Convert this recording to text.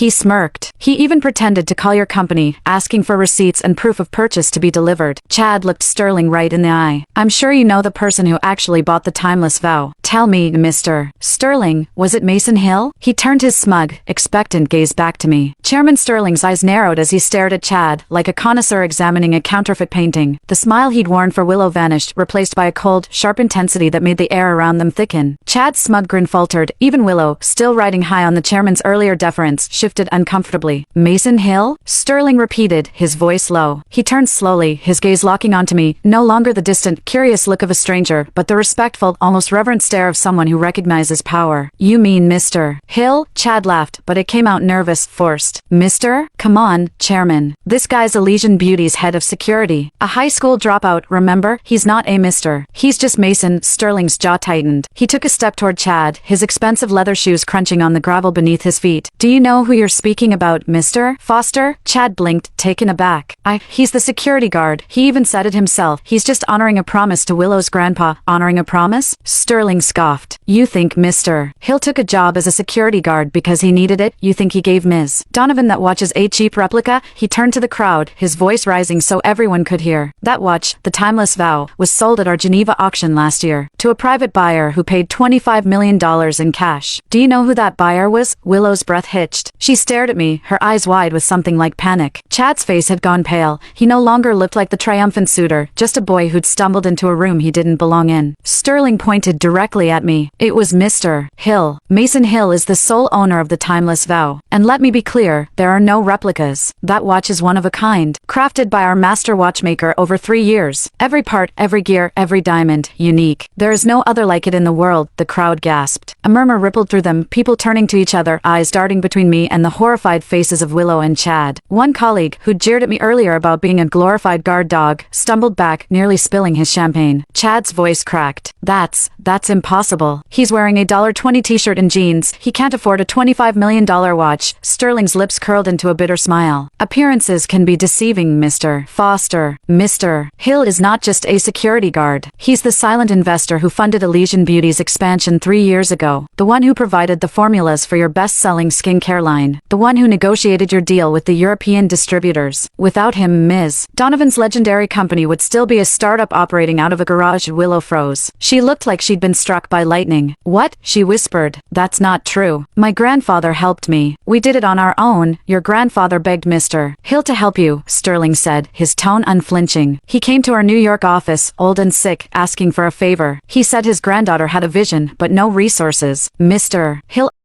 He smirked. He even pretended to call your company, asking for receipts and proof of purchase to be delivered. Chad looked Sterling right in the eye. I'm sure you know the person who actually bought the timeless vow. Tell me, Mr. Sterling, was it Mason Hill? He turned his smug, expectant gaze back to me. Chairman Sterling's eyes narrowed as he stared at Chad, like a connoisseur examining a counterfeit painting. The smile he'd worn for Willow vanished, replaced by a cold, sharp intensity that made the air around them thicken. Chad's smug grin faltered. Even Willow, still riding high on the chairman's earlier deference, shifted uncomfortably. Mason Hill? Sterling repeated, his voice low. He turned slowly, his gaze locking onto me, no longer the distant, curious look of a stranger, but the respectful, almost reverent stare of someone who recognizes power. You mean Mr. Hill? Chad laughed, but it came out nervous, forced. Mr.? Come on, Chairman. This guy's Elysian Beauty's head of security. A high school dropout, remember? He's not a Mr. He's just Mason. Sterling's jaw tightened. He took a step toward Chad, his expensive leather shoes crunching on the gravel beneath his feet. Do you know who you're speaking about, Mr. Foster? Chad blinked, taken aback. He's the security guard. He even said it himself. He's just honoring a promise to Willow's grandpa. Honoring a promise? Sterling scoffed. You think Mr. Hill took a job as a security guard because he needed it? You think he gave Ms. Donovan that watch's a cheap replica? He turned to the crowd, his voice rising so everyone could hear. That watch, the Timeless Vow, was sold at our Geneva auction last year, to a private buyer who paid $25 million in cash. Do you know who that buyer was? Willow's breath hitched. She stared at me, her eyes wide with something like panic. Chad's face had gone pale. He no longer looked like the triumphant suitor, just a boy who'd stumbled into a room he didn't belong in. Sterling pointed directly at me. It was Mr. Hill. Mason Hill is the sole owner of the Timeless Vow. And let me be clear, there are no replicas. That watch is one of a kind, crafted by our master watchmaker over 3 years. Every part, every gear, every diamond, unique. There is no other like it in the world, the crowd gasped. A murmur rippled through them, people turning to each other, eyes darting between me and the horrified faces of Willow and Chad. One colleague, who'd jeered at me earlier about being a glorified guard dog, stumbled back, nearly spilling his champagne. Chad's voice cracked. That's impossible. He's wearing a $20 t-shirt and jeans. He can't afford a $25 million watch. Sterling's lips curled into a bitter smile. Appearances can be deceiving, Mr. Foster. Mr. Hill is not just a security guard. He's the silent investor who funded Elysian Beauty's expansion 3 years ago. The one who provided the formulas for your best-selling skincare line. The one who negotiated your deal with the European distributors. Without him, Ms. Donovan's legendary company would still be a startup operating out of a garage. Willow froze. She looked like she'd been struck by lightning. What? She whispered. That's not true. My grandfather helped me. We did it on our own. Your grandfather begged Mr. Hill to help you, Sterling said, his tone unflinching. He came to our New York office, old and sick, asking for a favor. He said his granddaughter had a vision, but no resources. Mr. Hill